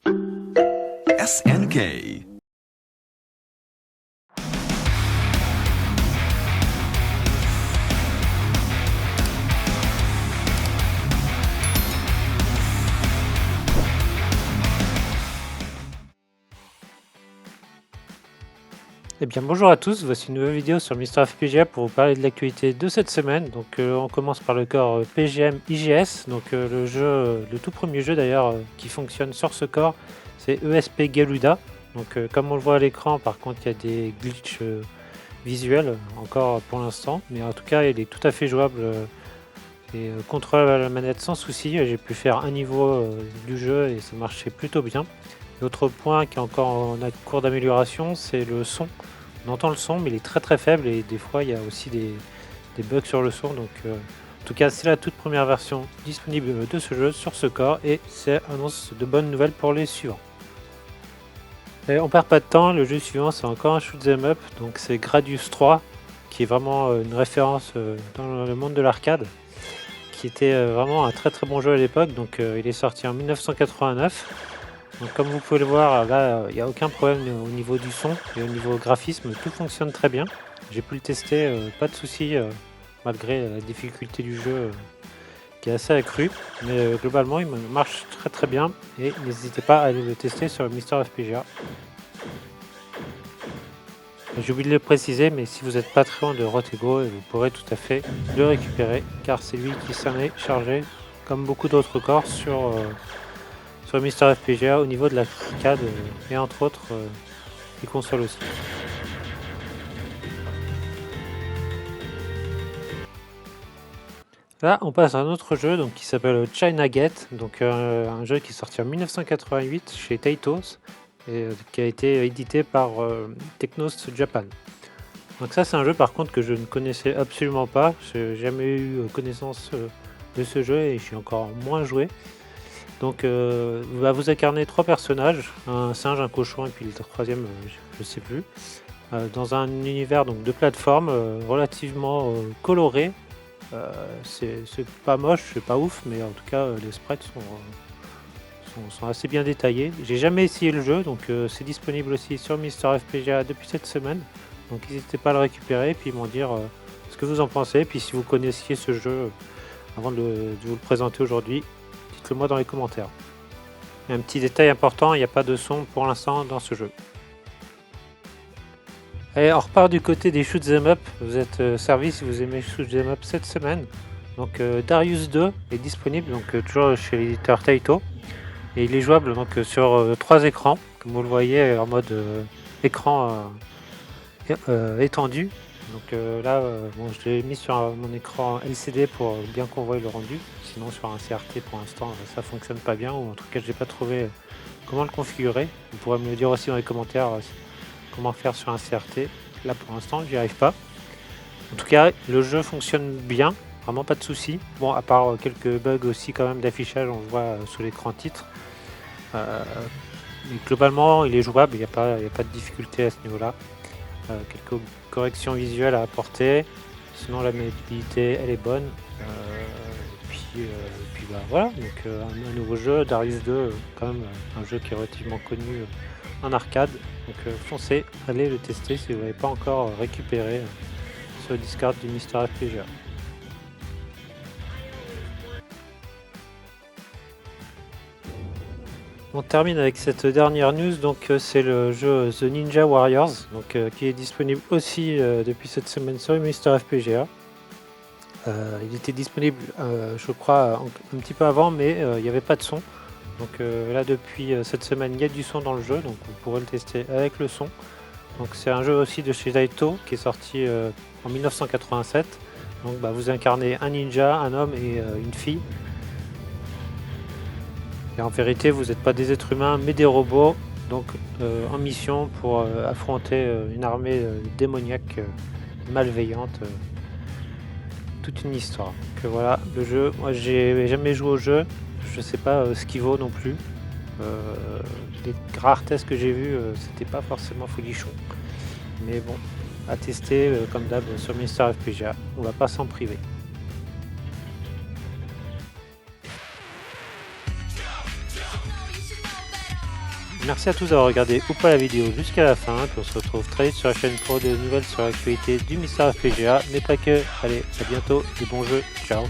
SNK. Eh bien bonjour à tous, voici une nouvelle vidéo sur Mister FPGA pour vous parler de l'actualité de cette semaine. Donc on commence par le corps PGM IGS, donc le jeu, le tout premier jeu d'ailleurs qui fonctionne sur ce corps, c'est ESP Galuda. Donc comme on le voit à l'écran, par contre il y a des glitches visuels encore pour l'instant, mais en tout cas il est tout à fait jouable et contrôlable à la manette sans souci. J'ai pu faire un niveau du jeu et ça marchait plutôt bien. L'autre point qui est encore en cours d'amélioration, c'est le son. On entend le son, mais il est très très faible et des fois il y a aussi des bugs sur le son. Donc, en tout cas, c'est la toute première version disponible de ce jeu sur ce corps et ça annonce de bonnes nouvelles pour les suivants. Et on perd pas de temps, le jeu suivant c'est encore un shoot'em up, donc c'est Gradius 3 qui est vraiment une référence dans le monde de l'arcade, qui était vraiment un très très bon jeu à l'époque. Donc il est sorti en 1989. Donc comme vous pouvez le voir, là, il n'y a aucun problème au niveau du son et au niveau graphisme, tout fonctionne très bien. J'ai pu le tester, pas de souci, malgré la difficulté du jeu qui est assez accrue. Mais globalement, il marche très très bien et n'hésitez pas à aller le tester sur Mister FPGA. J'ai oublié de le préciser, mais si vous êtes Patreon de Rotego, vous pourrez tout à fait le récupérer, car c'est lui qui s'en est chargé, comme beaucoup d'autres corps, sur Mister FPGA au niveau de l'arcade et entre autres les consoles aussi. Là, on passe à un autre jeu donc, qui s'appelle China Gate, donc un jeu qui est sorti en 1988 chez Taitos et qui a été édité par Technos Japan. Donc ça, c'est un jeu par contre que je ne connaissais absolument pas. J'ai jamais eu connaissance de ce jeu et je suis encore moins joué. Donc vous incarnez 3 personnages, un singe, un cochon et puis le troisième, je sais plus, dans un univers donc, de plateforme relativement coloré. C'est pas moche, c'est pas ouf, mais en tout cas les sprites sont assez bien détaillés. J'ai jamais essayé le jeu, donc c'est disponible aussi sur Mister FPGA depuis cette semaine. Donc n'hésitez pas à le récupérer et puis m'en dire ce que vous en pensez. Puis si vous connaissiez ce jeu avant de vous le présenter aujourd'hui, dites-le moi dans les commentaires. Et un petit détail important, il n'y a pas de son pour l'instant dans ce jeu. Allez, on repart du côté des shoot'em up. Vous êtes servi si vous aimez shoot'em up cette semaine. Donc Darius 2 est disponible, donc toujours chez l'éditeur Taito. Et il est jouable donc sur 3 écrans, comme vous le voyez en mode écran étendu. Donc là, bon, je l'ai mis sur mon écran LCD pour bien qu'on voie le rendu. Sinon sur un CRT pour l'instant ça fonctionne pas bien, ou en tout cas je n'ai pas trouvé comment le configurer. Vous pourrez me le dire aussi dans les commentaires comment faire sur un CRT. Là pour l'instant j'y arrive pas. En tout cas le jeu fonctionne bien, vraiment pas de soucis. Bon, à part quelques bugs aussi quand même d'affichage, on le voit sous l'écran titre. Mais globalement il est jouable, il n'y a pas de difficulté à ce niveau là. Quelques corrections visuelles à apporter, sinon la maniabilité elle est bonne. Puis bah, voilà, donc un nouveau jeu, Darius 2, quand même un jeu qui est relativement connu en arcade. Donc foncez, allez le tester si vous n'avez pas encore récupéré sur le Discord du Mister FPGA. On termine avec cette dernière news, donc c'est le jeu The Ninja Warriors, donc, qui est disponible aussi depuis cette semaine sur le Mister FPGA. Il était disponible, je crois, un petit peu avant, mais il n'y avait pas de son. Donc là, depuis cette semaine, il y a du son dans le jeu, donc vous pourrez le tester avec le son. Donc c'est un jeu aussi de chez Taito qui est sorti en 1987. Donc bah, vous incarnez un ninja, un homme et une fille. Et en vérité, vous n'êtes pas des êtres humains, mais des robots, donc en mission pour affronter une armée démoniaque malveillante. Toute une histoire. Donc voilà, le jeu, moi j'ai jamais joué au jeu, je sais pas ce qu'il vaut non plus. Les rares tests que j'ai vus, c'était pas forcément folichon. Mais bon, à tester comme d'hab sur Mister FPGA, on va pas s'en priver. merci à tous d'avoir regardé ou pas la vidéo jusqu'à la fin, puis on se retrouve très vite sur la chaîne pour de nouvelles sur l'actualité du Mister FPGA, mais pas que. Allez, à bientôt et bon jeu, ciao.